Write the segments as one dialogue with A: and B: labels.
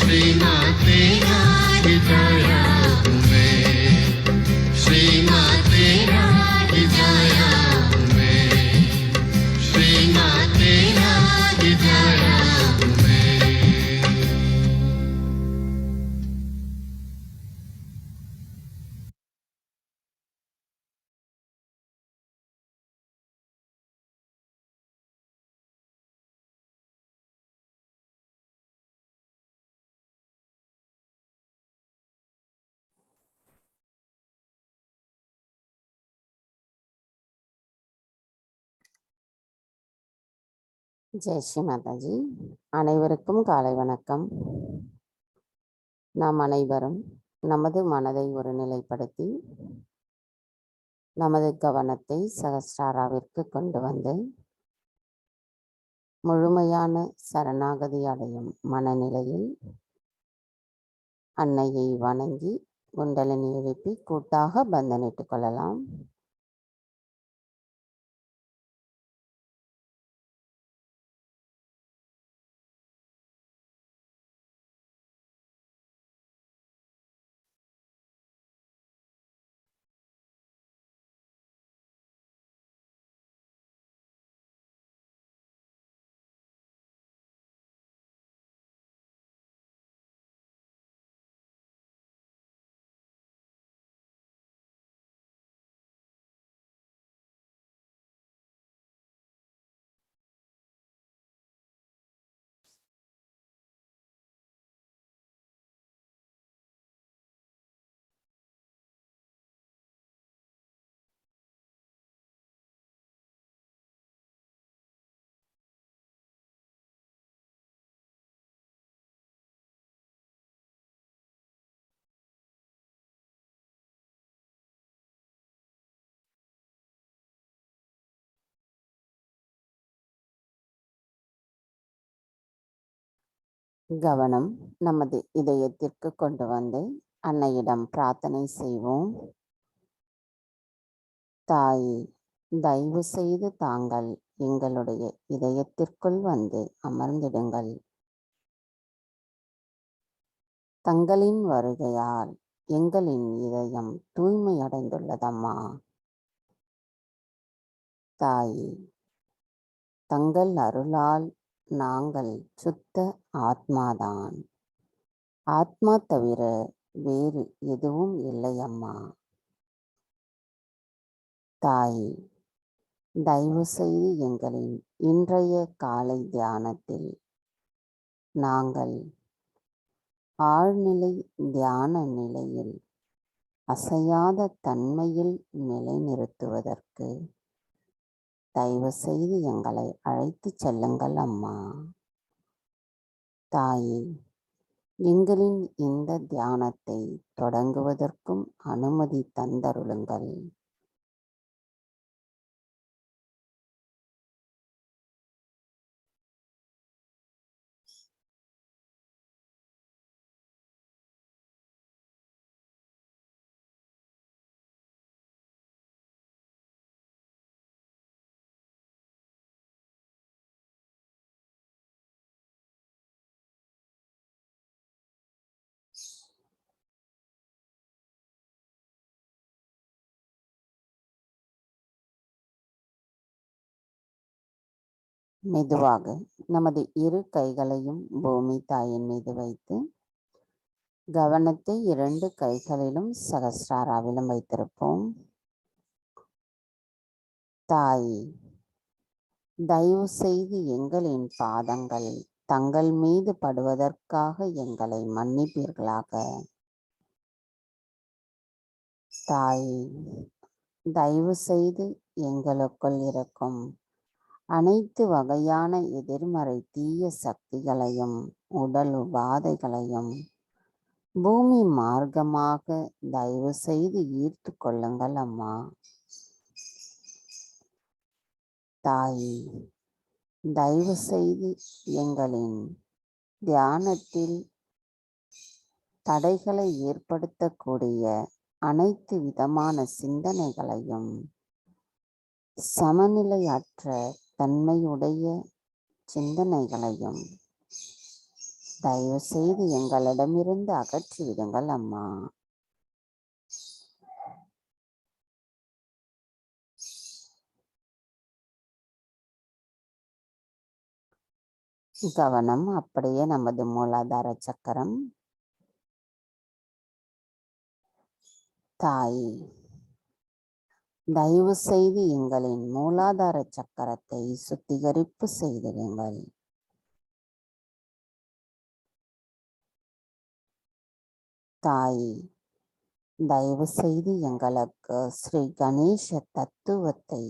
A: श्रीमाते की जया तुम्हें, श्रीमाते की जया तुम्हें, श्रीमाते की जया तुम्हें।
B: ஜெய் ஸ்ரீ மாதாஜி. அனைவருக்கும் காலை வணக்கம். நாம் அனைவரும் நமது மனதை ஒருநிலைப்படுத்தி நமது கவனத்தை சகஸ்ராராவிற்கு கொண்டு வந்து முழுமையான சரணாகதி அடையும் மனநிலையில் அன்னையை வணங்கி குண்டலினி எழுப்பி கூட்டாக பந்தனிட்டுக் கொள்ளலாம். கவனம் நமது இதயத்திற்கு கொண்டு வந்து அன்னையிடம் பிரார்த்தனை செய்வோம். தாயே, தயவு செய்து தாங்கள் எங்களுடைய இதயத்திற்குள் வந்து அமர்ந்திடுங்கள். தங்களின் வருகையால் எங்களின் இதயம் தூய்மையடைந்துள்ளதம்மா. தாயே, தங்கள் அருளால் நாங்கள் சுத்த ஆத்மாதான். ஆத்மா தவிர வேறு எதுவும் இல்லை அம்மா. தாயே, தயவு செய்து எங்களின் இன்றைய காலை தியானத்தில் நாங்கள் ஆழ்நிலை தியான நிலையில் அசையாத தன்மையில் நிலைநிறுத்துவதற்கு தயவு செய்து எங்களை அழைத்து செல்லுங்கள் அம்மா. தாயே, எங்களின் இந்த தியானத்தை தொடங்குவதற்கும் அனுமதி தந்தருளுங்கள். மெதுவாக நமது இரு கைகளையும் பூமி தாயின் மீது வைத்து கவனத்தை 2 கைகளிலும் சகஸ்ராராவிலும் வைத்திருப்போம். தாயே, தயவு செய்து எங்களின் பாதங்கள் தங்கள் மீது படுவதற்காக எங்களை மன்னிப்பீர்களாக. தாயே, தயவு செய்து எங்களுக்குள் இருக்கும் அனைத்து வகையான எதிர்மறை தீய சக்திகளையும் உடல் உபாதைகளையும் பூமி மார்க்கமாக தயவு செய்து ஈர்த்து கொள்ளுங்கள் அம்மா. தாயே, தயவு செய்து எங்களின் தியானத்தில் தடைகளை ஏற்படுத்தக்கூடிய அனைத்து விதமான சிந்தனைகளையும் சமநிலையற்ற தன்மையுடைய சிந்தனைகளையும் தயவு செய்து எங்களிடமிருந்து அகற்றிவிடுங்கள் அம்மா. கவனம் அப்படியே நமது மூலாதார சக்கரம். தாய், தயவு செய்து எங்களின் மூலாதார சக்கரத்தை சுத்திகரிப்பு செய்திடுங்கள். தாய், தயவு செய்து எங்களுக்கு ஸ்ரீ கணேச தத்துவத்தை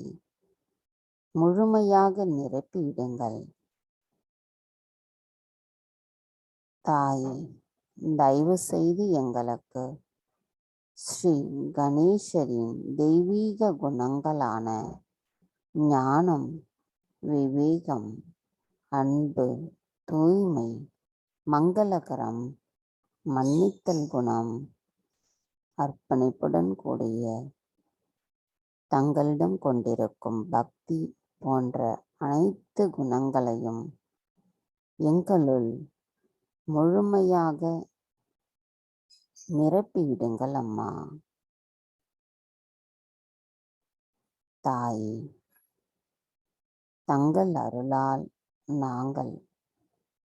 B: முழுமையாக நிரப்பிவிடுங்கள். தாய், தயவு செய்து எங்களுக்கு ஸ்ரீ கணேசரின் தெய்வீக குணங்களான ஞானம், விவேகம், அன்பு, தூய்மை, மங்களகரம், மன்னித்தல் குணம், அர்ப்பணிப்புடன் கூடிய தங்களிடம் கொண்டிருக்கும் பக்தி போன்ற அனைத்து குணங்களையும் எங்களுள் முழுமையாக நிரப்பிவிடுங்கள் அம்மா. தாய், தங்கள் அருளால் நாங்கள்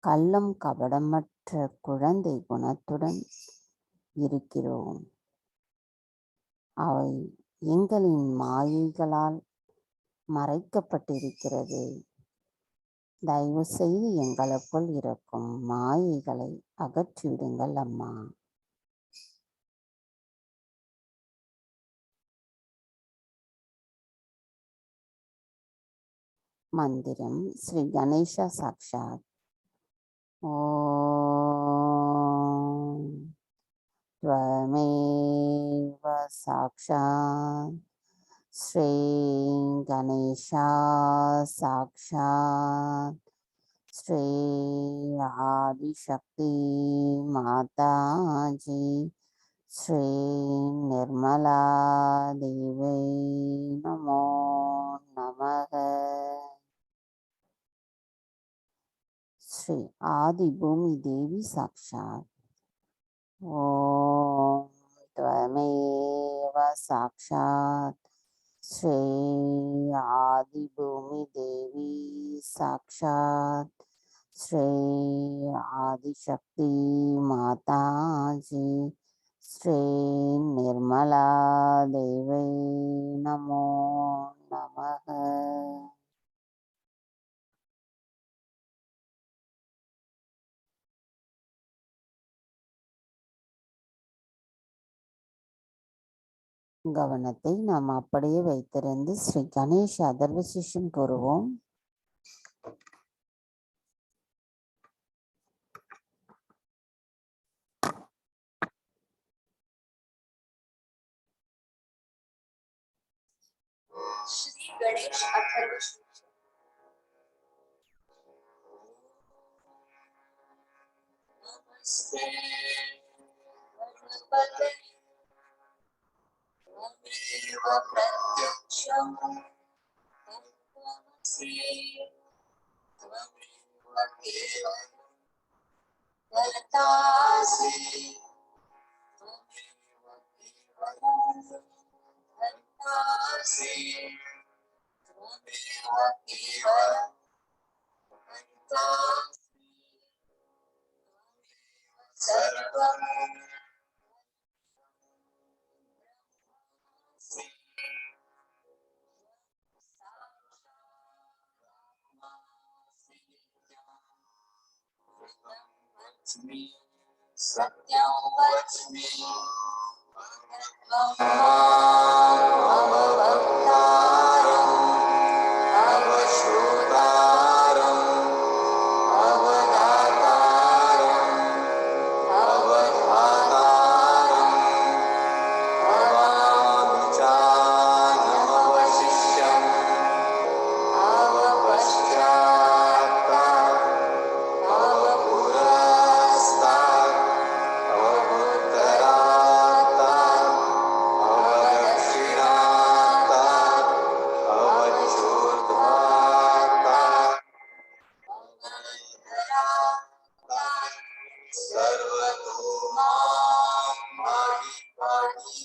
B: கள்ளம் கபடமற்ற குழந்தை குணத்துடன் இருக்கிறோம். அவை எங்களின் மாயைகளால் மறைக்கப்பட்டிருக்கிறது. தயவு செய்து எங்களுக்குள் இருக்கும் மாயைகளை அகற்றிவிடுங்கள் அம்மா. மந்திரம் ஸ்ரீ கணேச சாக்ஷாத். ஓம் त्वमेव साक्षात् श्री गणेशा साक्षात् श्री आदिशक्ति माताजी श्री निर्मला देवी नमो नमः. श्री आदि भूमि देवी साक्षात्. ओम त्वमेव साक्षात् श्री आदि भूमि देवी साक्षात् श्री आदिशक्ति माताजी श्री निर्मला देवी नमो नमः. கவனத்தை நாம் அப்படியே வைத்திருந்து ஸ்ரீ கணேஷ் அதர்வசிஷம் கூறுவோம்.
C: श्री गणेश अथर्वशीर्ष. नमस्ते गणपते त्वमेव प्रत्यक्षं तत्त्वमसि त्वमेव केवलं कर्तासि त्वमेव केवलं कर्तासि त्वमेव केवलं कर्तासि सर्वं सत्यं वच्मि अवतारम् अवश्रोतारम् अवदातारम् अवधातारम् अवाचान्यमवशिष्यम् अवपश्चात्तात् अवपुरस्तात् अवोत्तरात्तात् अवदक्षिणात् सर्वतो मां पाहि पाहि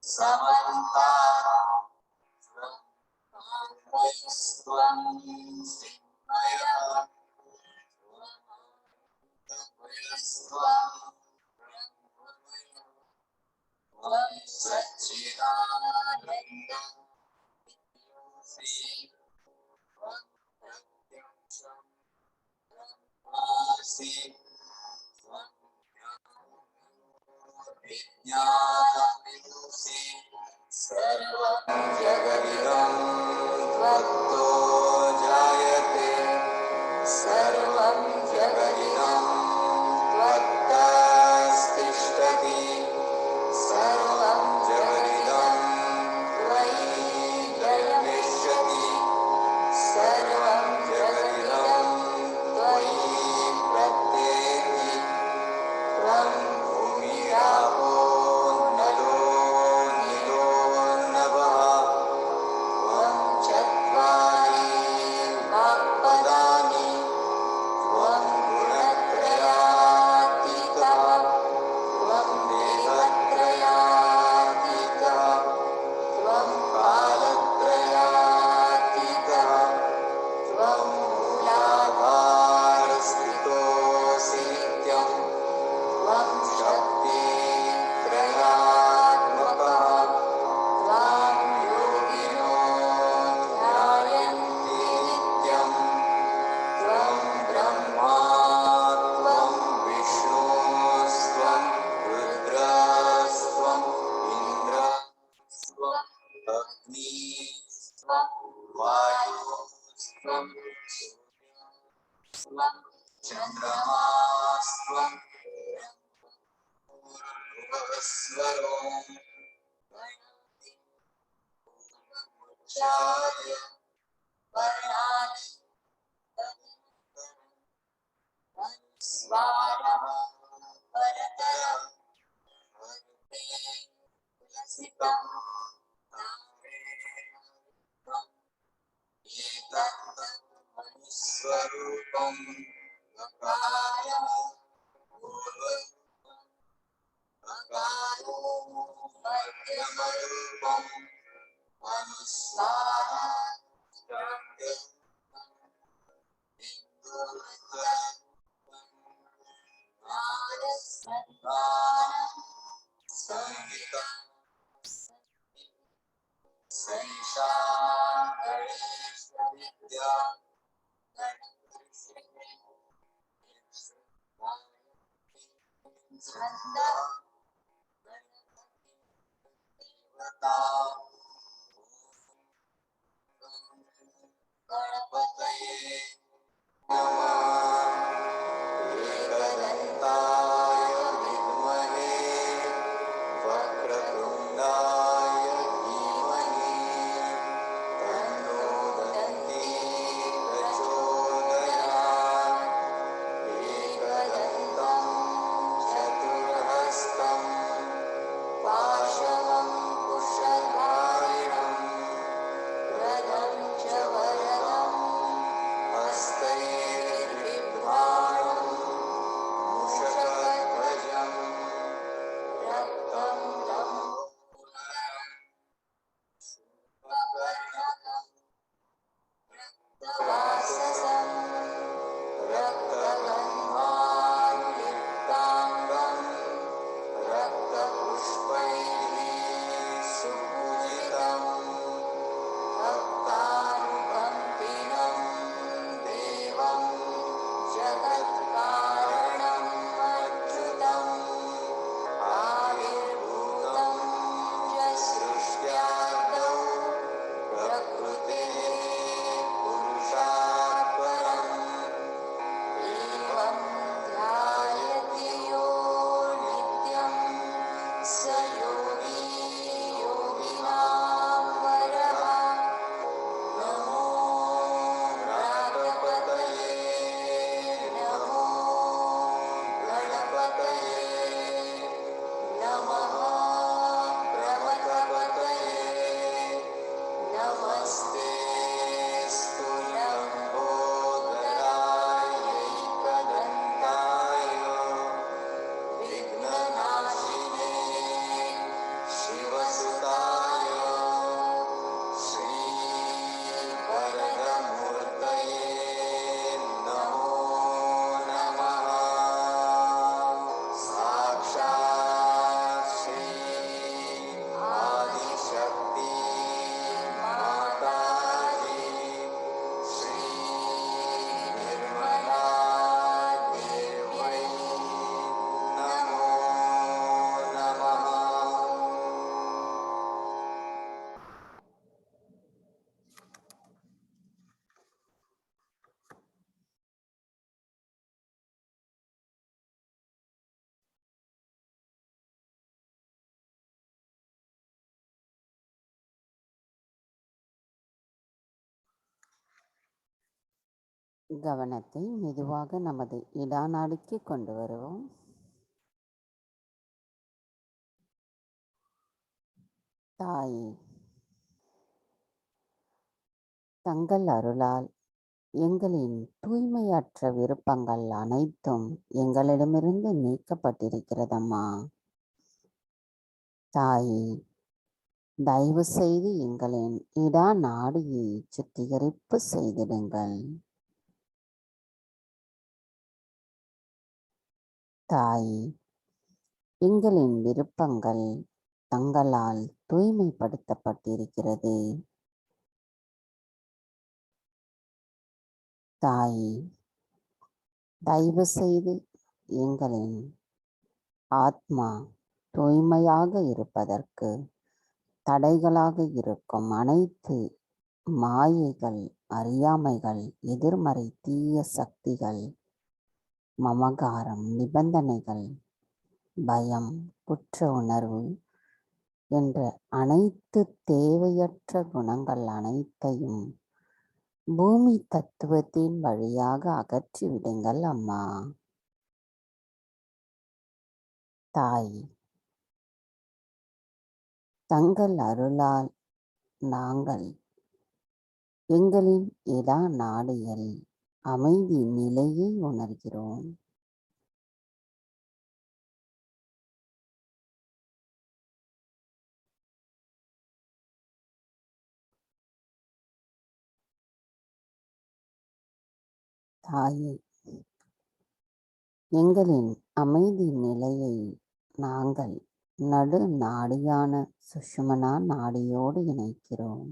C: समन्तात्त्वं त्वं सच्चिदानन्दमसि त्वं प्रत्यक्षं ब्रह्मासि त्वं विज्ञानविदुषि सर्वं जगदिदं त्वत्तो जायते सर्वं जगदिदं त्वत्तस्तिष्ठति सर्वं जगदिदं त्वयि जन्मिष्यति सर्वं जगदिदं त्वयि प्रत्येति त्वं भूमिरापो नलो नीलो नभः त्वं चत्वारि वाक्पदानि त्वं गुणत्रयातीतः त्वं देहत्रयातीतः त्वं कालत्रयातीतः त्वं मूलाधारस्थितोऽसि नित्यं त्वं शक्तित्रयात्मकः त्वां योगिनो ध्यायन्ति नित्यं त्वं ब्रह्मा त्वं विष्णुस्त्वं रुद्रस्त्वम् इन्द्रस्त्वम् अग्निस्त्वं वायुस्त्वं सूर्यस्त्वं चन्द्रमास्त्वं भूर्भुवस्वरो गणपतिमुच्चार्य वर्णानि अनुस्वारः परतरं वन्दे तुलसितं तारेणं एतत्तमनुस्वरूपं अकारं पूर्वरूपम् अकारो मध्यमरूपम् अनुस्वारः संहिता सैषा गणेशविद्या छन्दः गणपतिदेवता गणपतये नमः एकदन्ताय विद्महे वक्रतुण्डाय धीमहि तन्नो दन्ती प्रचोदयात् एकदन्तं चतुर्हस्तं पाशवं कुशधारिणं प्रदं च वरदं
B: கவனத்தை மெதுவாக நமது இடாநாடிக்கு கொண்டு வருவோம். தாயே, தங்கள் அருளால் எங்களின் தூய்மையற்ற விருப்பங்கள் அனைத்தும் எங்களிடமிருந்து நீக்கப்பட்டிருக்கிறதம்மா. தாயே, தயவு செய்து எங்களின் இடா நாடியை சுத்திகரிப்பு செய்திடுங்கள். தாயே, எங்களின் விருப்பங்கள் தங்களால் தூய்மைப்படுத்தப்பட்டிருக்கிறது. தாயே, தயவு செய்து எங்களின் ஆத்மா தூய்மையாக இருப்பதற்கு தடைகளாக இருக்கும் அனைத்து மாயைகள், அறியாமைகள், எதிர்மறை தீய சக்திகள், மமகாரம், நிபந்தனைகள், பயம், குற்ற உணர்வு என்ற அனைத்து தேவையற்ற குணங்கள் அனைத்தையும் பூமி தத்துவத்தின் வழியாக அகற்றிவிடுங்கள் அம்மா. தாய், தங்கள் அருளால் நாங்கள் எங்களின் இடா நாடியில் அமைதி நிலையை உணர்கிறோம். தாயே, எங்களின் அமைதி நிலையை நாங்கள் நடு நாடியான சுஷுமனா நாடியோடு இணைக்கிறோம்.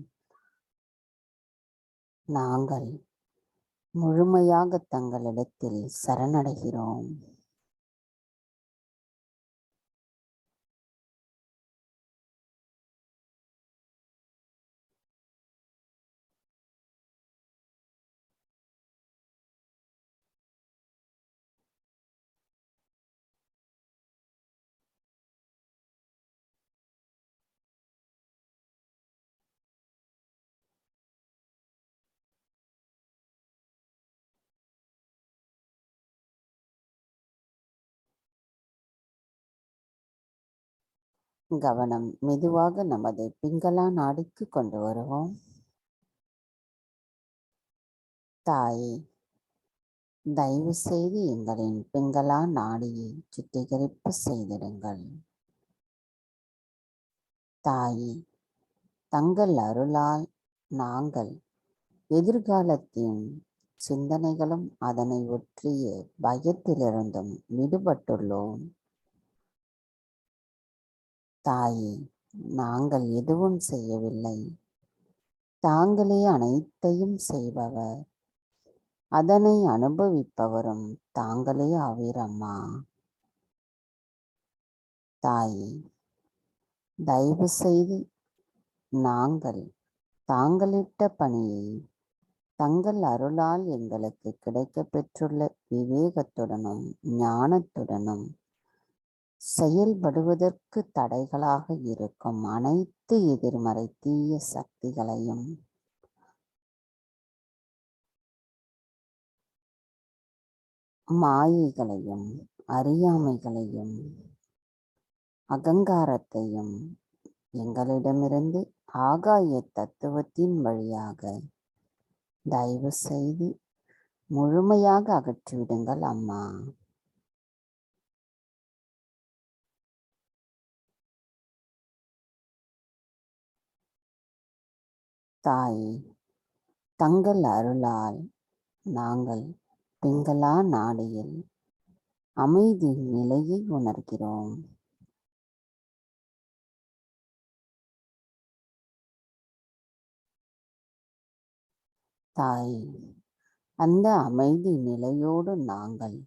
B: நாங்கள் முழுமையாக தங்களிடத்தில் சரணடைகிறோம். கவனம் மெதுவாக நமது பிங்களா நாடிக்கு கொண்டு வருவோம். தாயே, தயவு செய்து எங்களின் பிங்களா நாடியை சுத்திகரிப்பு செய்திடுங்கள். தாயே, தங்கள் அருளால் நாங்கள் எதிர்காலத்தின் சிந்தனைகளும் அதனை ஒற்றிய பயத்திலிருந்தும் விடுபட்டுள்ளோம். தாயே, நாங்கள் எதுவும் செய்யவில்லை. தாங்களே அனைத்தையும் செய்பவர், அதனை அனுபவிப்பவரும் தாங்களே ஆவீரம்மா. தாயே, தயவு செய்து நாங்கள் தாங்களிட்ட பணியை தங்கள் அருளால் எங்களுக்கு கிடைக்க பெற்றுள்ள விவேகத்துடனும் ஞானத்துடனும் செயல்படுவதற்கு தடைகளாக இருக்கும் அனைத்து எதிர்மறை தீய சக்திகளையும் மாயைகளையும் அறியாமைகளையும் அகங்காரத்தையும் எங்களிடமிருந்து ஆகாய தத்துவத்தின் வழியாக தயவு செய்து முழுமையாக அகற்றிவிடுங்கள் அம்மா. தாயே, தங்கள் அருளால் நாங்கள் பிங்களா நாடியில் அமைதி நிலையை உணர்கிறோம். தாயே, அந்த அமைதி நிலையோடு நாங்கள்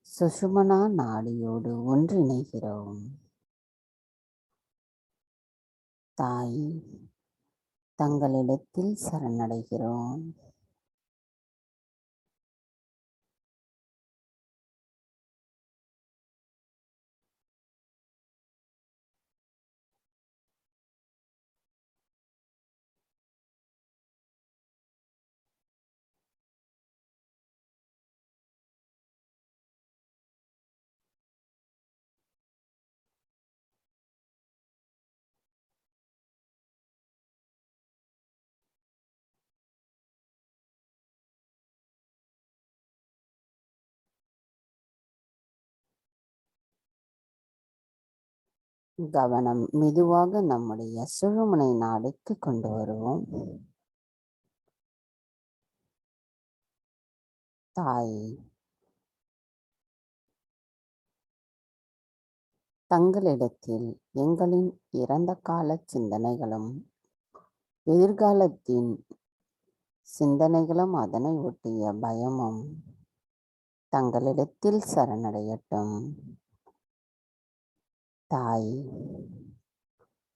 B: சுஷுமனா நாடியோடு ஒன்றிணைகிறோம். தாயே, தங்களிடத்தில் சரணடைகிறோம். கவனம் மெதுவாக நம்முடைய சுழுமுனை நாடுக்கு கொண்டு வருவோம். தாய் தங்களிடத்தில் எங்களின் இறந்த கால சிந்தனைகளும் எதிர்காலத்தின் சிந்தனைகளும் அதனை ஒட்டிய பயமும் தங்களிடத்தில் சரணடையட்டும். தாய்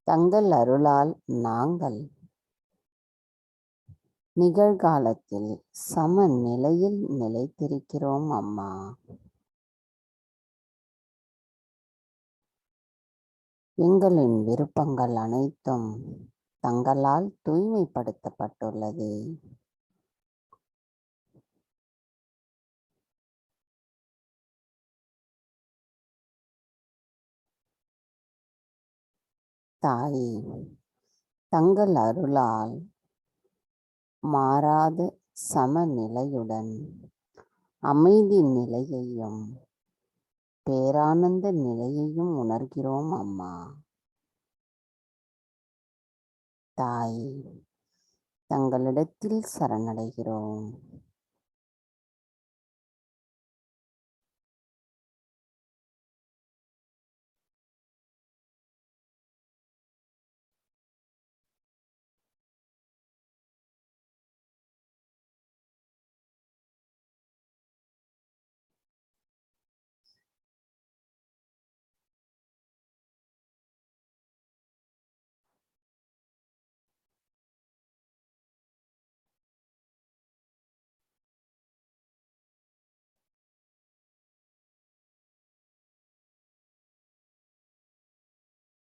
B: தங்கள் அருளால் நாங்கள் நிகழ்காலத்தில் சமநிலையில் நிலைத்திருக்கிறோம் அம்மா. எங்களின் விருப்பங்கள் அனைத்தும் தங்களால் தூய்மைப்படுத்தப்பட்டுள்ளது. தாய் தங்கள் அருளால் மாறாத சமநிலையுடன் அமைதி நிலையையும் பேரானந்த நிலையையும் உணர்கிறோம் அம்மா. தாய் தங்களிடத்தில் சரணடைகிறோம்.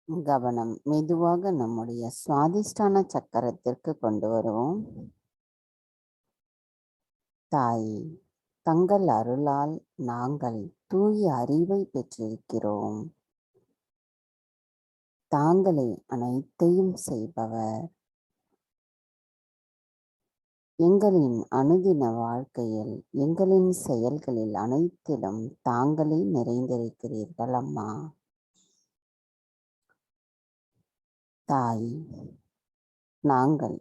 B: கவனம் மெதுவாக நம்முடைய சுவாதிஷ்டான சக்கரத்திற்கு கொண்டு வருவோம். தாய் தங்கள் அருளால் நாங்கள் தூய அறிவை பெற்றிருக்கிறோம். தாங்களே அனைத்தையும் செய்பவர். எங்களின் அனுதின வாழ்க்கையில் எங்களின் செயல்களில் அனைத்திலும் தாங்களே நிறைந்திருக்கிறீர்கள் அம்மா. தாய் நாங்கள்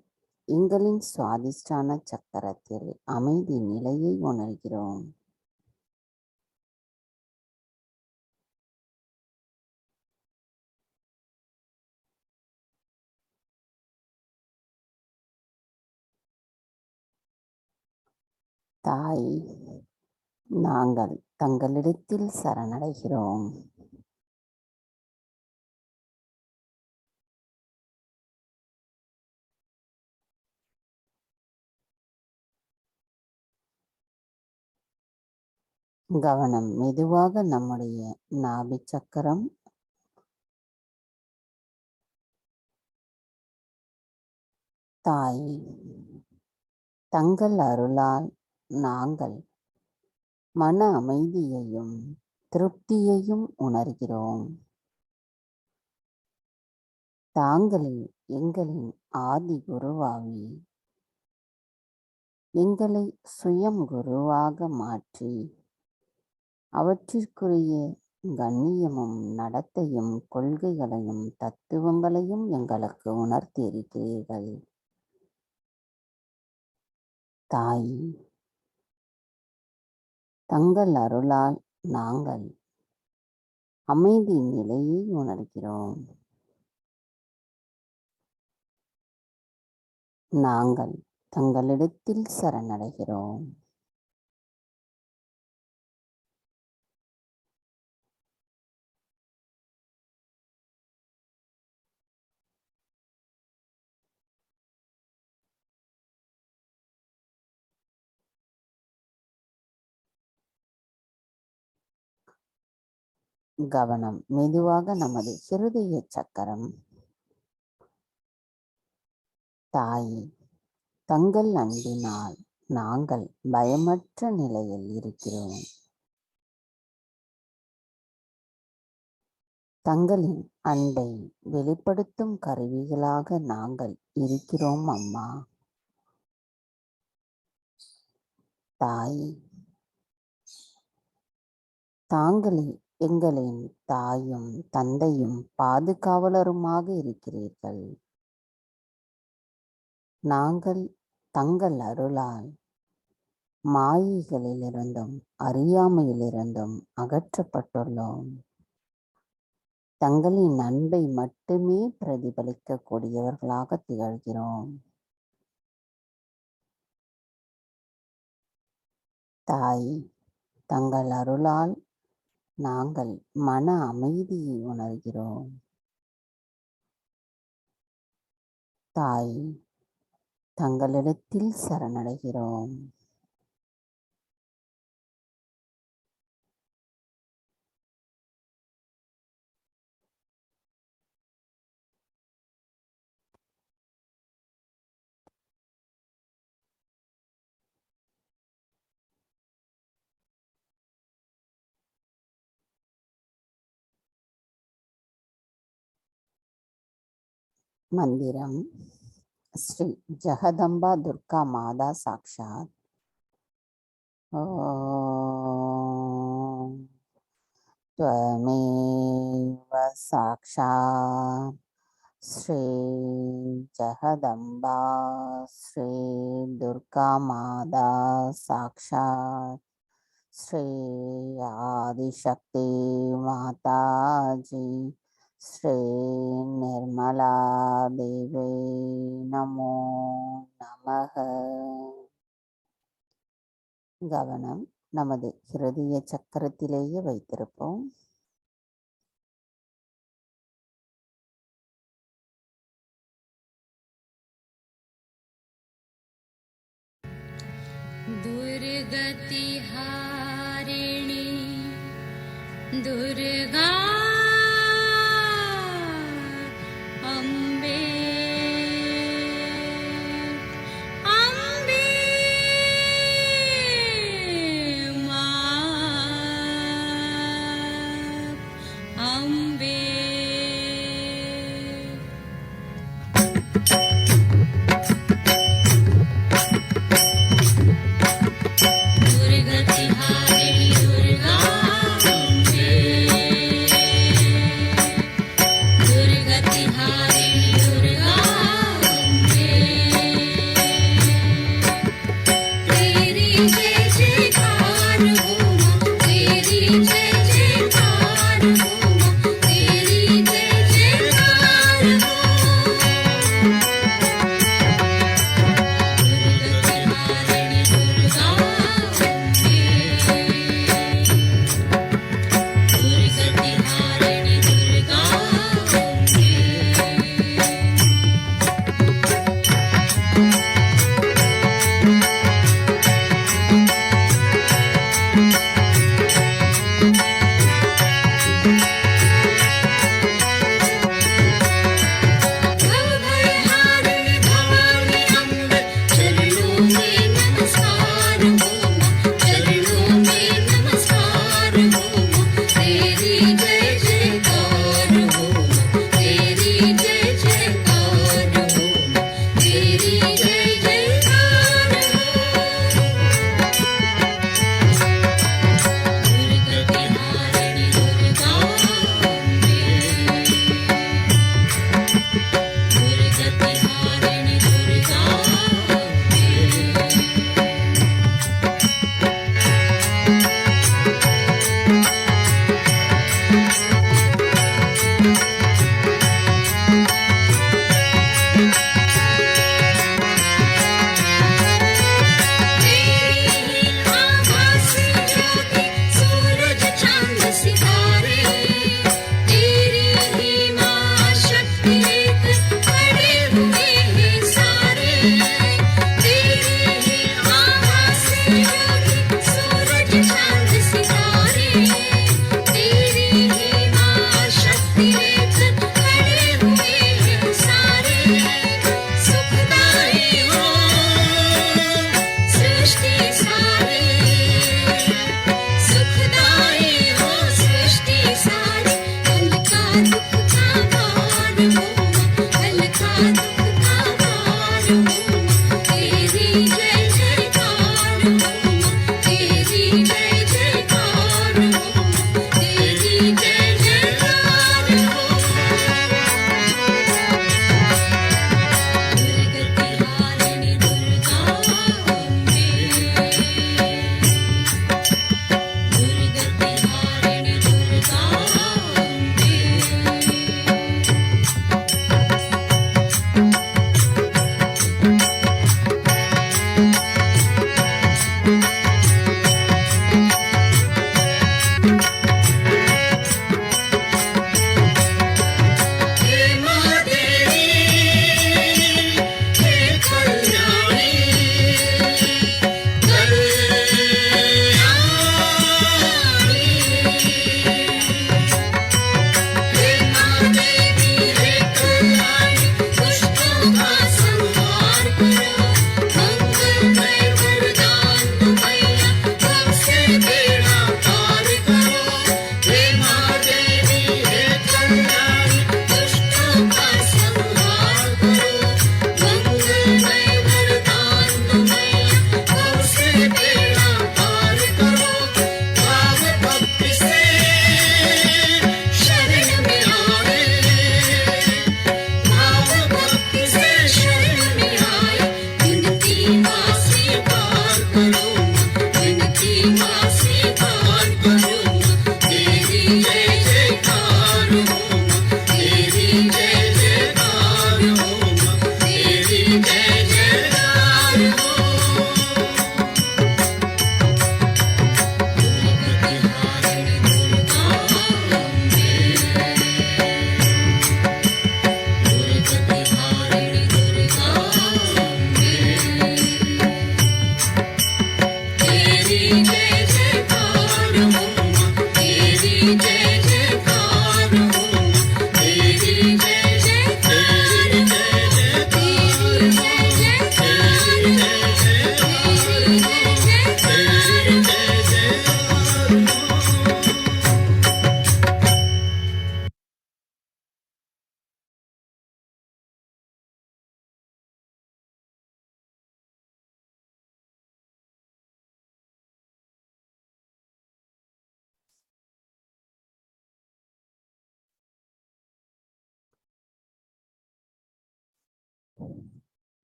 B: எங்களின் சுவாதிஷ்டான சக்கரத்தில் அமைதி நிலையை உணர்கிறோம். தாய் நாங்கள் தங்களிடத்தில் சரணடைகிறோம். கவனம் மெதுவாக நம்முடைய நாபி சக்கரம், தாய் தங்கள் அருளால் நாங்கள் மன அமைதியையும் திருப்தியையும் உணர்கிறோம். தாங்களே எங்களின் ஆதி குருவாவி எங்களை சுயம் குருவாக மாற்றி அவற்றிற்குரிய கண்ணியமும் நடத்தையும் கொள்கைகளையும் தத்துவங்களையும் எங்களுக்கு உணர்த்தியிருக்கிறீர்கள். தாய் தங்கள் அருளால் நாங்கள் அமைதி நிலையை உணர்கிறோம். நாங்கள் தங்களிடத்தில் சரணடைகிறோம். கவனம் மெதுவாக நமது ஹிருதய சக்கரம், தாய் தங்கள் அன்பினால் நாங்கள் பயமற்ற நிலையில் இருக்கிறோம். தங்களின் அன்பை வெளிப்படுத்தும் கருவிகளாக நாங்கள் இருக்கிறோம் அம்மா. தாய் தாங்களே எங்களின் தாயும் தந்தையும் பாதுகாவலருமாக இருக்கிறீர்கள். நாங்கள் தங்கள் அருளால் மாயைகளிலிருந்தும் அறியாமையிலிருந்தும் அகற்றப்பட்டுள்ளோம். தங்களின் அன்பை மட்டுமே பிரதிபலிக்கக்கூடியவர்களாக திகழ்கிறோம். தாய், தங்கள் அருளால் நாங்கள் மன அமைதியை உணர்கிறோம். தாய், தங்களிடத்தில் சரணடைகிறோம். மந்திரம் ஸ்ரீ ஜெகதம்பா துர்கா மாதா சாக்ஷாத். ஓம் त्वमेव साक्षात् श्री जगदम्बा श्री दुर्गा माता साक्षात् श्री आदिशक्ति माता जी श्री निर्मला देवी नमो नमः. கவனம் நமது ஹிருதய சக்கரத்திலேயே வைத்திருப்போம்.
D: दुर्गति हारिणी दुर्गा अम्बे अम्बे मां अम्बे दुर्गति हारिणी दुर्गा अम्बे दुर्गति हारिणी दुर्गा अम्बे तेरी जय जयकार हो मां तेरी जय जयकार हो मां तेरी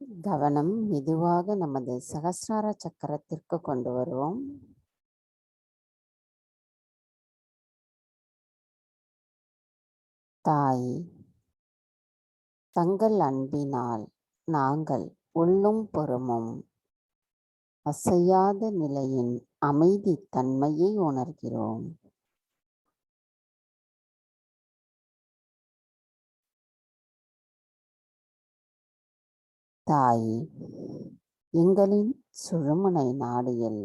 B: கவனம் மெதுவாக நமது சகஸ்ரார சக்கரத்திற்கு கொண்டு வருவோம். தாய், தங்கள் அன்பினால் நாங்கள் உள்ளும் புறமும் அசையாத நிலையின் அமைதி தன்மையை உணர்கிறோம். தாய், எங்களின் சுழுமுனை நாடியில்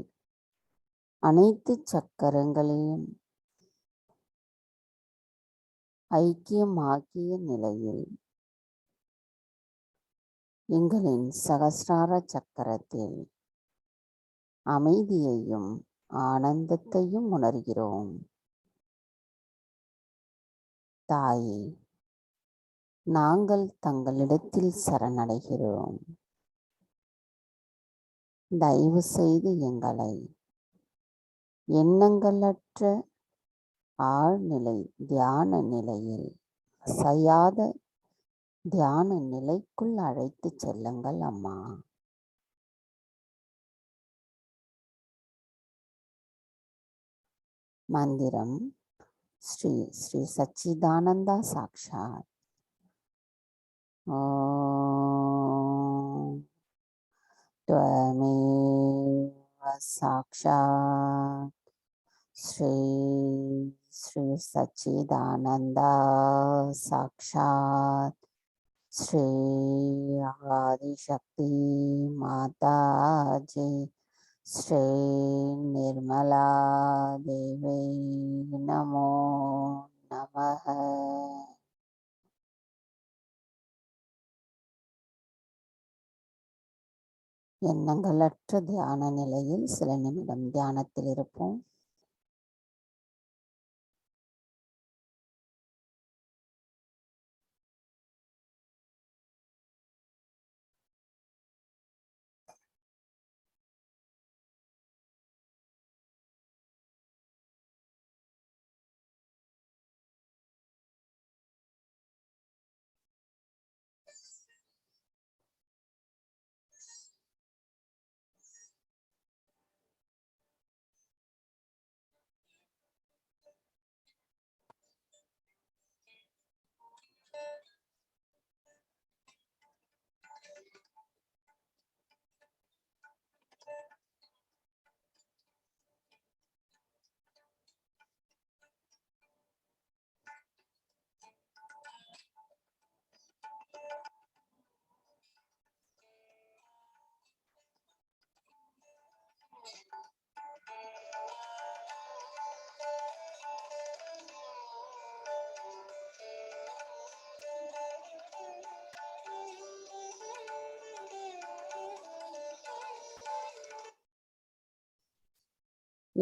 B: அனைத்து சக்கரங்களையும் ஐக்கியமாக்கிய நிலையில் எங்களின் சகஸ்ரார சக்கரத்தில் அமைதியையும் ஆனந்தத்தையும் உணர்கிறோம். தாயே, நாங்கள் தங்களிடத்தில் சரணடைகிறோம். தயவு செய்து எங்களை எண்ணங்களற்ற ஆழ்நிலை தியான நிலையில் அசையாத தியான நிலைக்குள் அழைத்து செல்லுங்கள் அம்மா. மந்திரம் ஸ்ரீ ஸ்ரீ சச்சிதானந்தா சாக்ஷாத். ஓம் त्वमेव साक्षात् श्री श्री सच्चिदानंदा साक्षात् श्री आदिशक्ति माता जी श्री निर्मला देवी नमो नमः. எண்ணங்களற்ற தியான நிலையில் சில நிமிடம் தியானத்தில் இருப்போம்.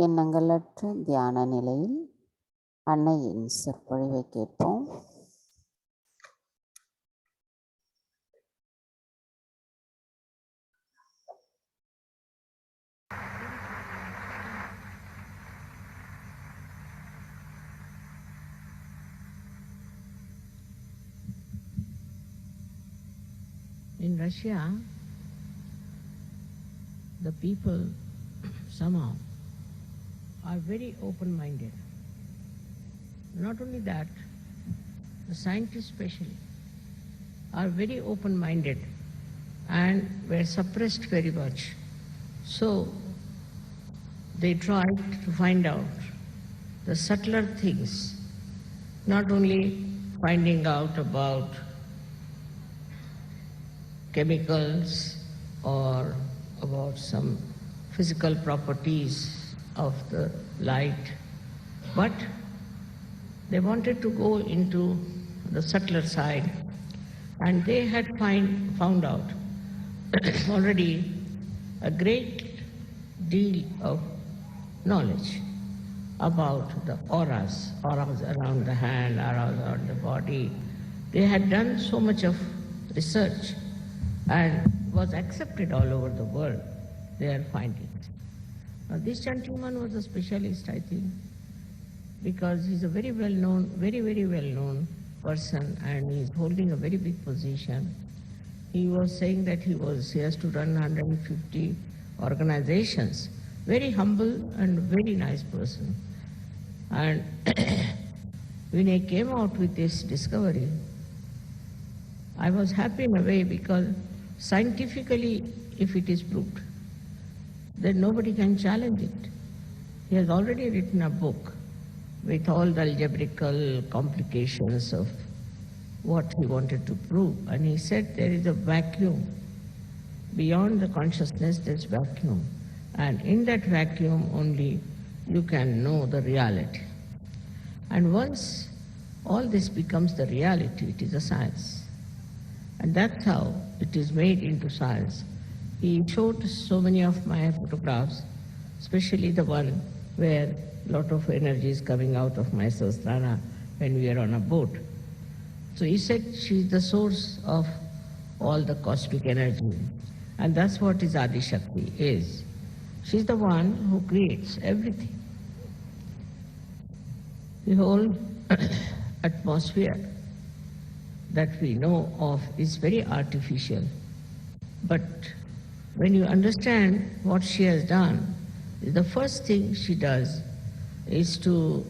B: எண்ணங்களற்ற தியான நிலையில் அன்னையின் சொற்பொழிவை கேட்போம்.
E: In Russia, the people somehow are very open-minded. Not only that, the scientists especially are very open-minded and were suppressed very much. So they tried to find out the subtler things, not only finding out about chemicals or about some physical properties of the light, but they wanted to go into the subtler side, and they had found out already a great deal of knowledge about the auras around the hand, auras around the body. They had done so much of research and was accepted all over the world, their findings. Now, this gentleman was a specialist, I think, because he's a very well-known, very well-known person, and he's holding a very big position. he was saying that he has to run 150 organizations. Very humble and very nice person. And when I came out with this discovery, I was happy in a way because scientifically, if it is proved, then nobody can challenge it. He has already written a book with all the algebraical complications of what he wanted to prove. And he said there is a vacuum. Beyond the consciousness, there's vacuum. And in that vacuum only you can know the reality. And once all this becomes the reality, it is a science. And that's how it is made into science. He showed so many of my photographs, especially the one where a lot of energy is coming out of my Sahasrara when we are on a boat. So he said she is the source of all the cosmic energy. And that's what his Adi Shakti is. She's the one who creates everything. The whole atmosphere that we know of is very artificial. But when you understand what she has done, the first thing she does is to,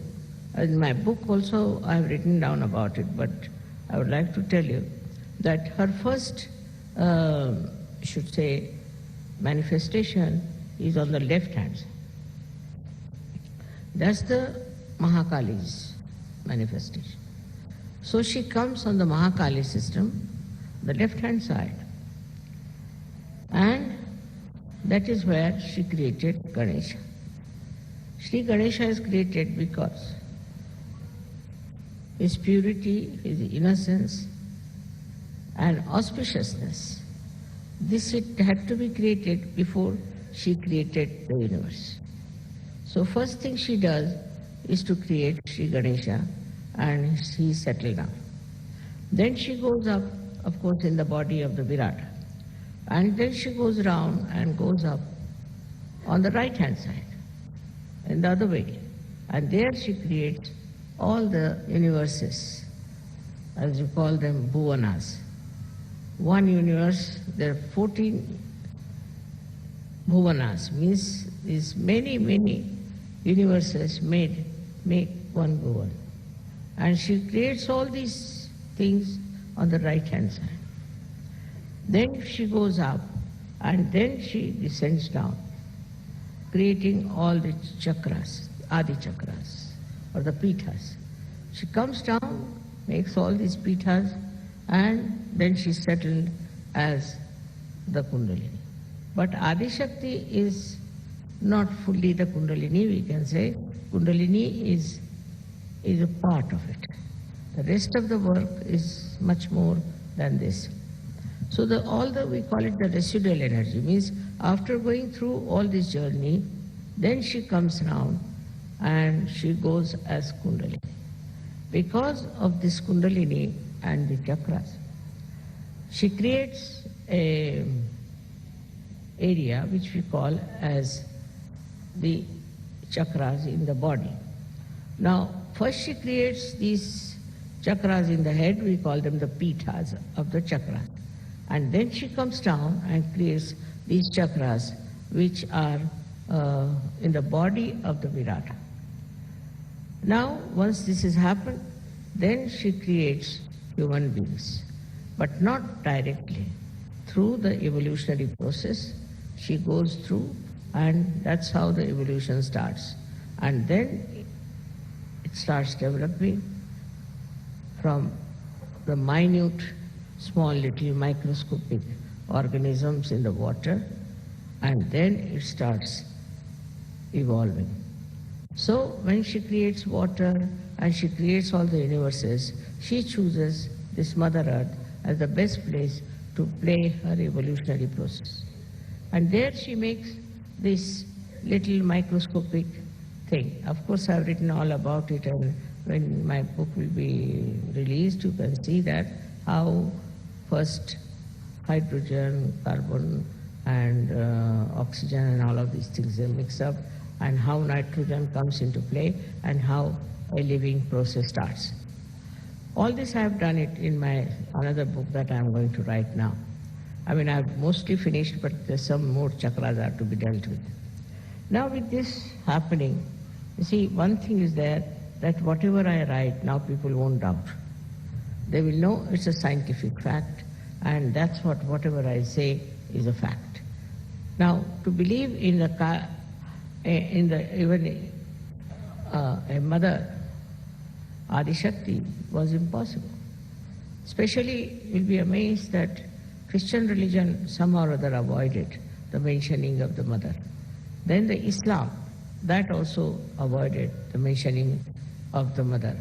E: in my book also I have written down about it, but I would like to tell you that her first, should say, manifestation is on the left hand side. That's the Mahakali's manifestation. So she comes on the Mahakali system, the left hand side. And that is where she created Ganesha. Sri Ganesha is created because his purity, his innocence and auspiciousness, this it had to be created before she created the universe. So first thing she does is to create Sri Ganesha and he settled down. Then she goes up, of course, in the body of the Virata. And then she goes round and goes up on the right hand side, in the other way. And there she creates all the universes, as you call them, bhuvanas. One universe, there are 14 bhuvanas, means these many, many universes make one bhuvan. And she creates all these things on the right hand side. Then she goes up and then she descends down, creating all the chakras, Adi chakras, or the pithas. She comes down, makes all these pithas, and then she settled as the Kundalini. But Adi Shakti is not fully the Kundalini, we can say. Kundalini is a part of it. The rest of the work is much more than this. So we call it the residual energy, means after going through all this journey, then she comes round and she goes as Kundalini. Because of this Kundalini and the chakras, she creates a area which we call as the chakras in the body. Now, first she creates these chakras in the head, we call them the pithas of the chakras. And then she comes down and creates these chakras which are in the body of the Virata. Now, once this has happened, then she creates human beings, but not directly. Through the evolutionary process, she goes through, and that's how the evolution starts. And then it starts developing from the minute, small little microscopic organisms in the water, and then it starts evolving. So when she creates water and she creates all the universes, she chooses this Mother Earth as the best place to play her evolutionary process. And there she makes this little microscopic thing. Of course, I've written all about it, and when my book will be released, you can see that how first hydrogen, carbon, and oxygen and all of these things they mix up, and how nitrogen comes into play, and how a living process starts. All this I have done it in my another book that I am going to write now. I mean, I've mostly finished, but there's some more chakras are to be dealt with. Now with this happening, you see, one thing is there, that whatever I write, now people won't doubt. They will know it's a scientific fact, and that's whatever I say is a fact. Now, to believe in even a mother, Adi Shakti, was impossible. Especially, you'll be amazed that Christian religion somehow or other avoided the mentioning of the mother. Then the Islam, that also avoided the mentioning of the mother.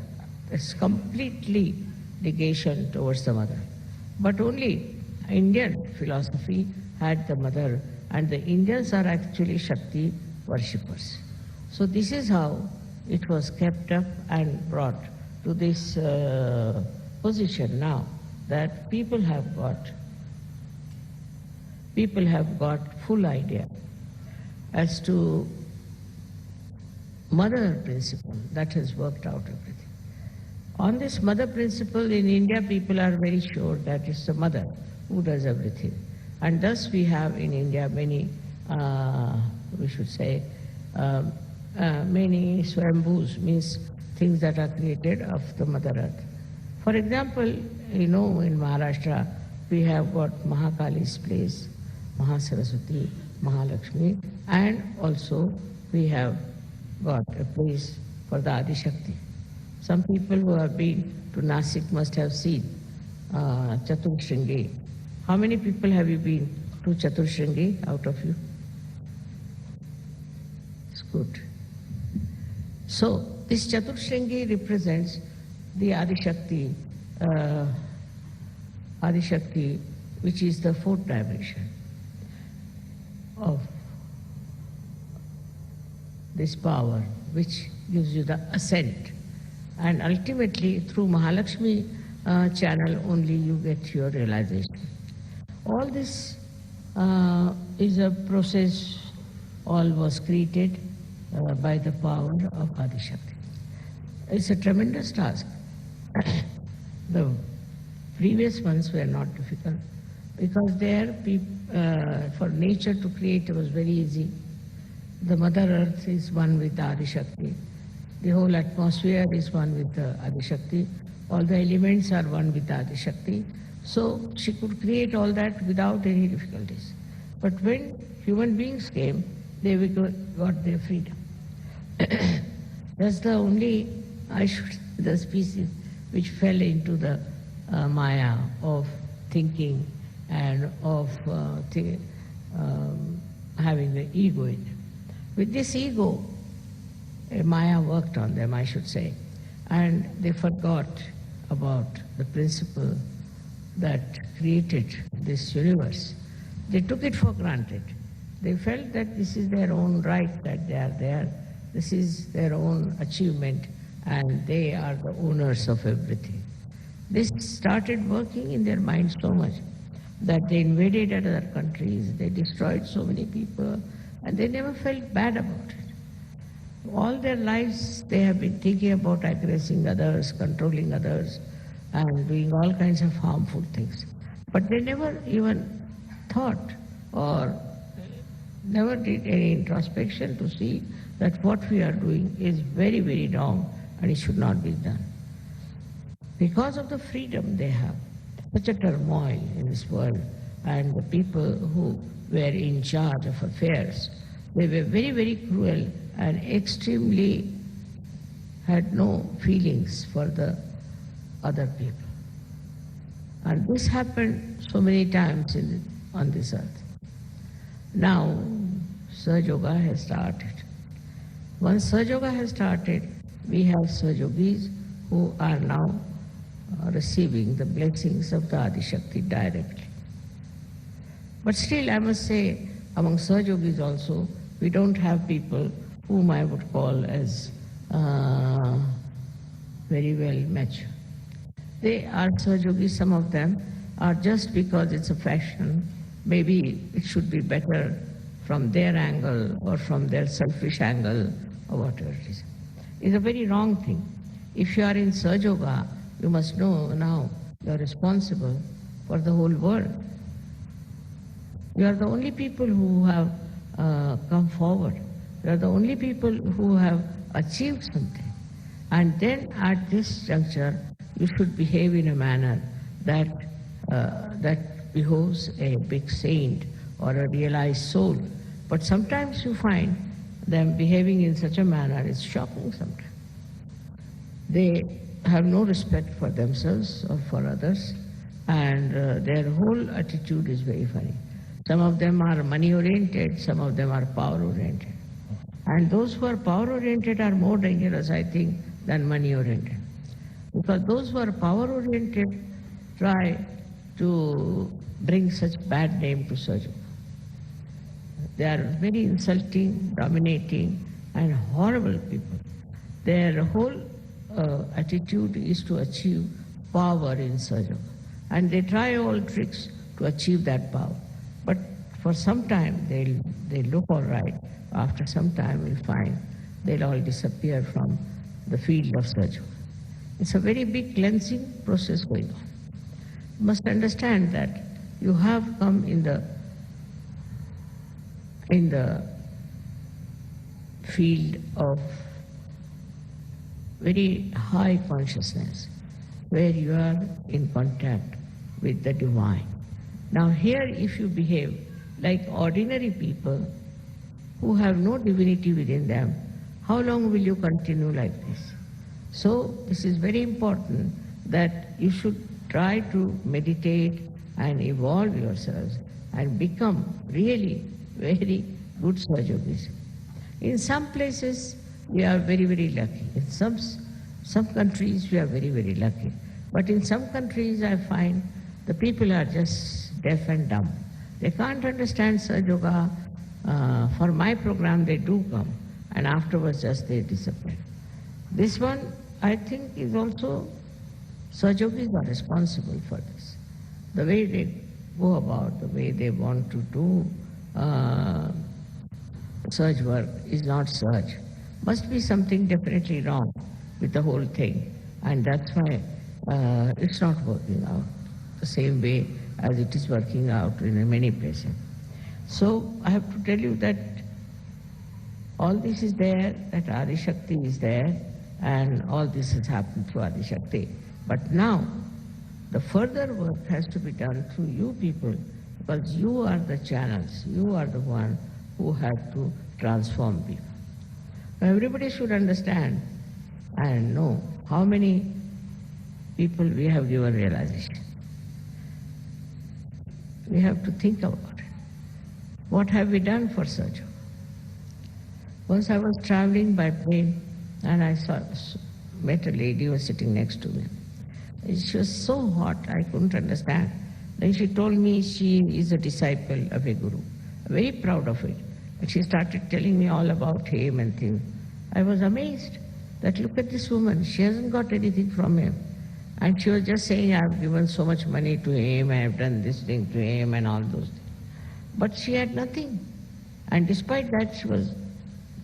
E: It's completely negation towards the mother. But only Indian philosophy had the mother, and the Indians are actually Shakti worshippers. So this is how it was kept up and brought to this position now, that people have got full idea as to mother principle that has worked out everything. On this mother principle in India, people are very sure that it's the mother who does everything. And thus we have in India many, we should say, many swambhus, means things that are created of the Mother Earth. For example, you know, in Maharashtra, we have got Mahakali's place, Mahasaraswati, Mahalakshmi, and also we have got a place for the Adi Shakti. Some people who have been to Nasik must have seen Chaturshringi. How many people have you been to Chaturshringi out of you? It's good. So, this Chaturshringi represents the Adi Shakti, which is the fourth dimension of this power, which gives you the ascent. And ultimately, through Mahalakshmi channel only you get your realization. All this is a process, all was created by the power of Adi Shakti. It's a tremendous task. The previous ones were not difficult because there, for nature to create was very easy. The Mother Earth is one with the Adi Shakti. The whole atmosphere is one with the Adi Shakti. All the elements are one with the Adi Shakti. So she could create all that without any difficulties. But when human beings came, they got their freedom. That's the only, the species which fell into the maya of thinking and of having the ego in them. With this ego, Maya worked on them, I should say, and they forgot about the principle that created this universe. They took it for granted. They felt that this is their own right, that they are there, this is their own achievement, and they are the owners of everything. This started working in their minds so much that they invaded other countries, they destroyed so many people, and they never felt bad about it. All their lives they have been thinking about aggressing others, controlling others, and doing all kinds of harmful things. But they never even thought or never did any introspection to see that what we are doing is very, very wrong and it should not be done. Because of the freedom they have, such a turmoil in this world, and the people who were in charge of affairs, they were very, very cruel and extremely had no feelings for the other people. And this happened so many times on this earth. Now, Sahajya has started. Once Sahajya has started, we have Sahajogis who are now receiving the blessings of the Adi Shakti directly. But still, I must say, among Sahajogis also, we don't have people whom I would call as very well mature. They are Sahajogis, some of them are just because it's a fashion, maybe it should be better from their angle or from their selfish angle or whatever it is. It's a very wrong thing. If you are in Sahajya, you must know now you are responsible for the whole world. You are the only people who have come forward. You are the only people who have achieved something. And then at this juncture, you should behave in a manner that, that behoves a big saint or a realized soul. But sometimes you find them behaving in such a manner, it's shocking sometimes. They have no respect for themselves or for others, and their whole attitude is very funny. Some of them are money-oriented, some of them are power-oriented. And those who are power-oriented are more dangerous, I think, than money-oriented. Because those who are power-oriented try to bring such bad name to Sahajya. They are very insulting, dominating, and horrible people. Their whole attitude is to achieve power in Sahajya. And they try all tricks to achieve that power. But for some time, they look all right. After some time, we'll find they'll all disappear from the field of Sahajya. It's a very big cleansing process going on. You must understand that you have come in the field of very high consciousness, where you are in contact with the divine. Now here, if you behave like ordinary people who have no divinity within them, how long will you continue like this? So this is very important that you should try to meditate and evolve yourselves and become really very good Sahajogis. In some places we are very, very lucky. In some countries we are very, very lucky. But in some countries I find the people are just deaf and dumb. They can't understand Sahajyoga. For my program they do come, and afterwards just they disappear. This one, I think, is also, Sahajogis are responsible for this. The way they go about, the way they want to do Sahaj work is not Sahaj. Must be something definitely wrong with the whole thing, and that's why it's not working out the same way as it is working out in many places. So I have to tell you that all this is there, that Adi Shakti is there, and all this has happened through Adi Shakti. But now, the further work has to be done through you people, because you are the channels, you are the one who have to transform people. Now, everybody should understand and know how many people we have given realization. We have to think about it. What have we done for Sahajya? Once I was traveling by plane and I met a lady who was sitting next to me. She was so hot, I couldn't understand. Then she told me she is a disciple of a guru, very proud of it. And she started telling me all about him and things. I was amazed that look at this woman, she hasn't got anything from him. And she was just saying, I have given so much money to him, I have done this thing to him and all those things. But she had nothing. And despite that, she was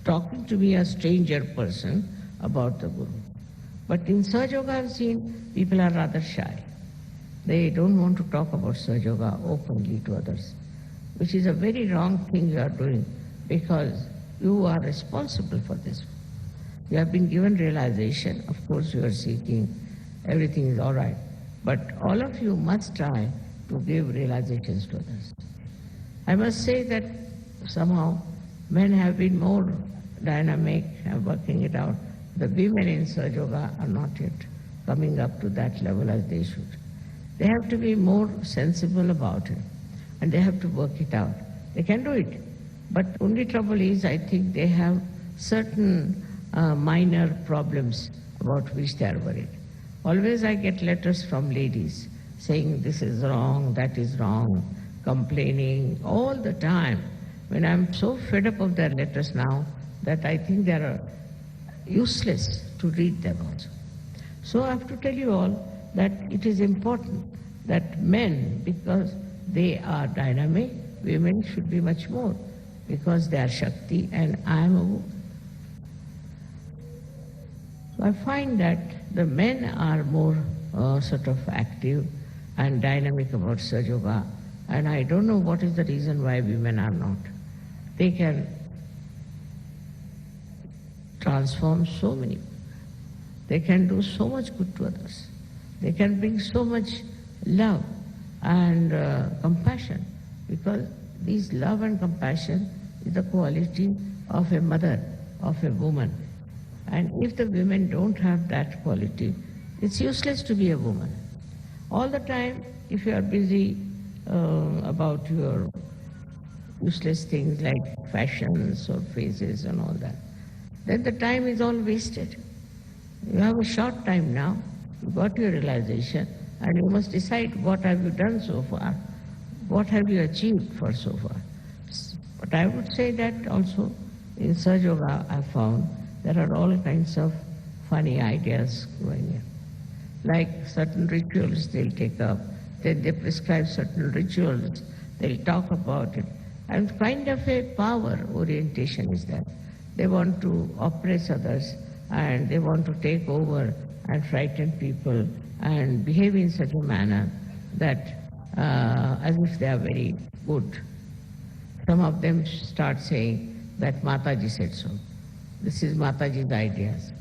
E: talking to me, a stranger person, about the Guru. But in Sahaj I've seen people are rather shy. They don't want to talk about Sahaj openly to others, which is a very wrong thing you are doing, because you are responsible for this. You have been given realization. Of course, you are seeking, everything is all right. But all of you must try to give realizations to others. I must say that somehow men have been more dynamic and working it out. The women in Sahaj Yoga are not yet coming up to that level as they should. They have to be more sensible about it, and they have to work it out. They can do it, but only trouble is, I think they have certain minor problems about which they are worried. Always I get letters from ladies saying this is wrong, that is wrong, complaining all the time. When I'm so fed up of their letters now that I think they are useless to read them also. So I have to tell you all that it is important that men, because they are dynamic, women should be much more, because they are Shakti and I am a woman. So I find that the men are more sort of active and dynamic about Sahaj Yoga, And I don't know what is the reason why women are not. They can transform so many. They can do so much good to others. They can bring so much love and compassion, because this love and compassion is the quality of a mother, of a woman. And if the women don't have that quality, it's useless to be a woman. All the time, if you are busy about your useless things like fashions or phrases and all that, then the time is all wasted. You have a short time now, you got your realization, and you must decide what have you done so far, what have you achieved for so far. But I would say that also in Sahaja Yoga I found there are all kinds of funny ideas going in. Like certain rituals they'll take up, then they prescribe certain rituals, they'll talk about it. And kind of a power orientation is there. They want to oppress others and they want to take over and frighten people and behave in such a manner that as if they are very good. Some of them start saying that Mataji said so. This is Mataji's ideas.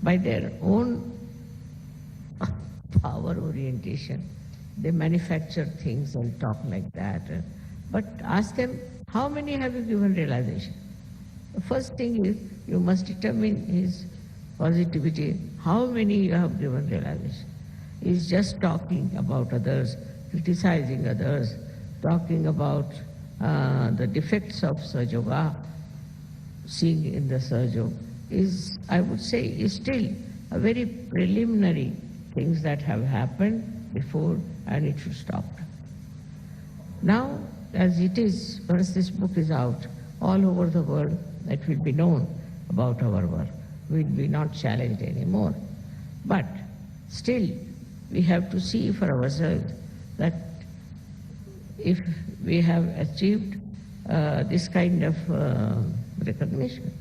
E: By their own power orientation, they manufacture things and talk like that. But ask them, how many have you given realization? The first thing is, you must determine his positivity, how many you have given realization. He's just talking about others, criticizing others, talking about the defects of Sahaja Yoga, seeing in the Sahaja Yoga is, I would say, is still a very preliminary things that have happened before, and it should stop. Now, as it is, once this book is out, all over the world, it will be known about our work. We will be not challenged anymore. But still, we have to see for ourselves that if we have achieved this kind of recognition,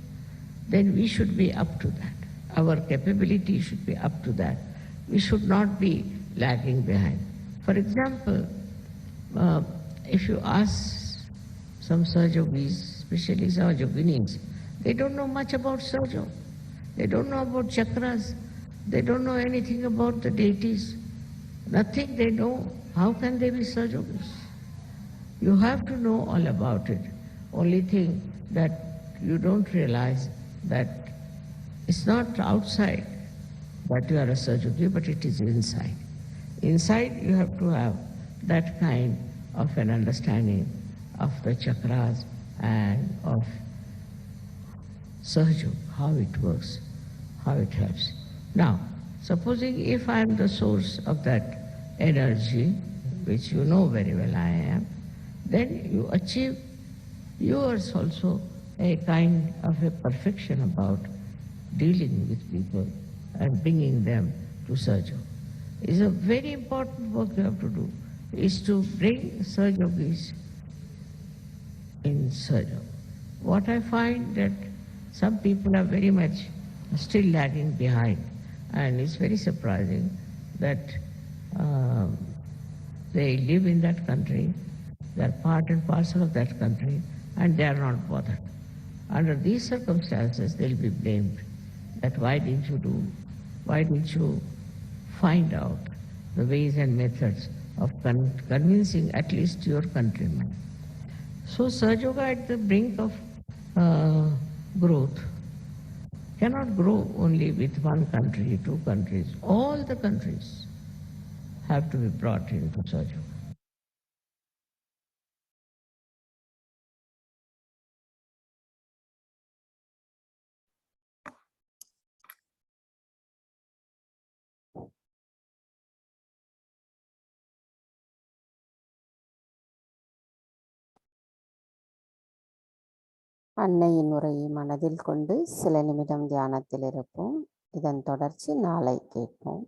E: then we should be up to that. Our capability should be up to that. We should not be lagging behind. For example, if you ask some Sahaja Yogis, especially Sahaja Yoginis, they don't know much about Sahaja Yoga. They don't know about chakras. They don't know anything about the deities. Nothing they know. How can they be Sahaja Yogis? You have to know all about it. Only thing that you don't realize that it's not outside that you are a Sahaja Yogi, but it is inside. Inside you have to have that kind of an understanding of the chakras and of Sahaja Yoga, how it works, how it helps. Now, supposing if I am the source of that energy, which you know very well I am, then you achieve yours also a kind of a perfection about dealing with people and bringing them to Sahaja Yoga. It's a very important work you have to do, is to bring Sahaja Yogis in Sahaja Yoga. What I find that some people are very much still lagging behind, and it's very surprising that they live in that country, they are part and parcel of that country, and they are not bothered. Under these circumstances, they'll be blamed that why didn't you find out the ways and methods of convincing at least your countrymen. So Sahaja Yoga at the brink of growth cannot grow only with one country, two countries. All the countries have to be brought into Sahaja Yoga.
B: அன்னையின் உரையை மனதில் கொண்டு சில நிமிடம் தியானத்தில் இருப்போம். இதன் தொடர்ச்சி நாளை கேட்போம்.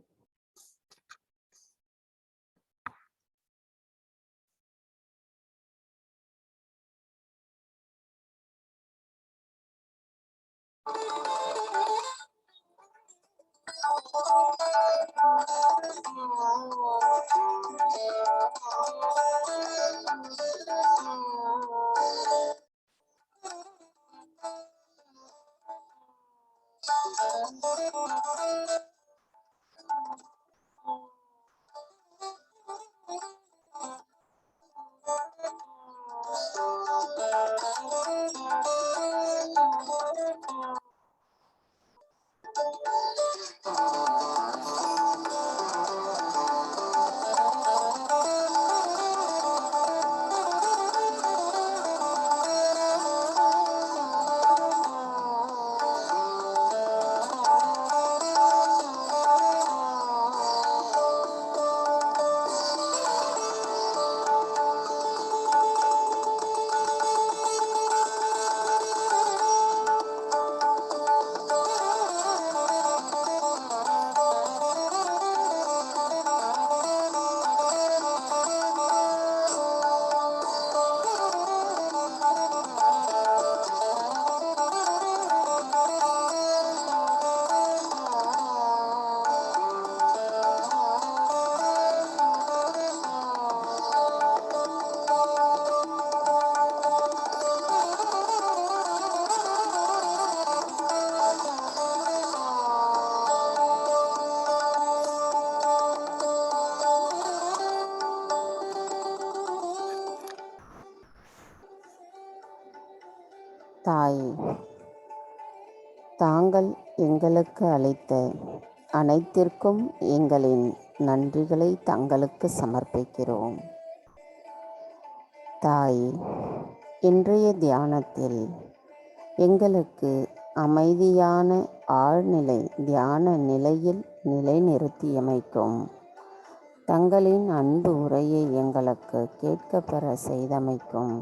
B: தாயே, தாங்கள் எங்களுக்கு அளித்த அனைத்திற்கும் எங்களின் நன்றிகளை தங்களுக்கு சமர்ப்பிக்கிறோம். தாயே, இன்றைய தியானத்தில் எங்களுக்கு அமைதியான ஆழ்நிலை தியான நிலையில் நிலைநிறுத்தியமைக்கும் தங்களின் அன்பு உரையை எங்களுக்கு கேட்கப்பெற செய்தமைக்கும்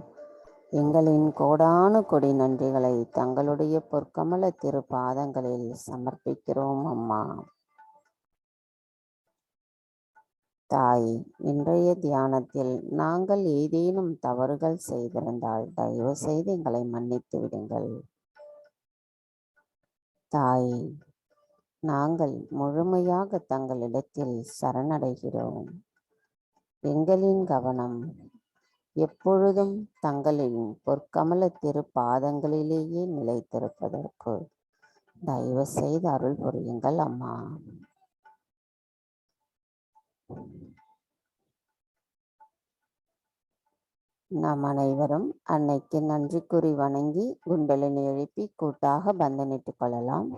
B: எங்களின் கோடானு கொடி நன்றிகளை தங்களுடைய பொற்கமல திருப்பாதங்களில் சமர்ப்பிக்கிறோம் அம்மா. தாய், இன்றைய தியானத்தில் நாங்கள் ஏதேனும் தவறுகள் செய்திருந்தால் தயவு செய்து எங்களை மன்னித்து விடுங்கள். தாய், நாங்கள் முழுமையாக தங்களிடத்தில் சரணடைகிறோம். எங்களின் கவனம் எப்பொழுதும் தங்களின் பொற்கமல திருப்பாதங்களிலேயே நிலைத்திருப்பதற்கு தயவு செய்து அருள் புரியுங்கள் அம்மா. நாம் அனைவரும் அன்னைக்கு நன்றி கூறி வணங்கி குண்டலினி எழுப்பி கூட்டாக பந்தனிட்டுக் கொள்ளலாம்.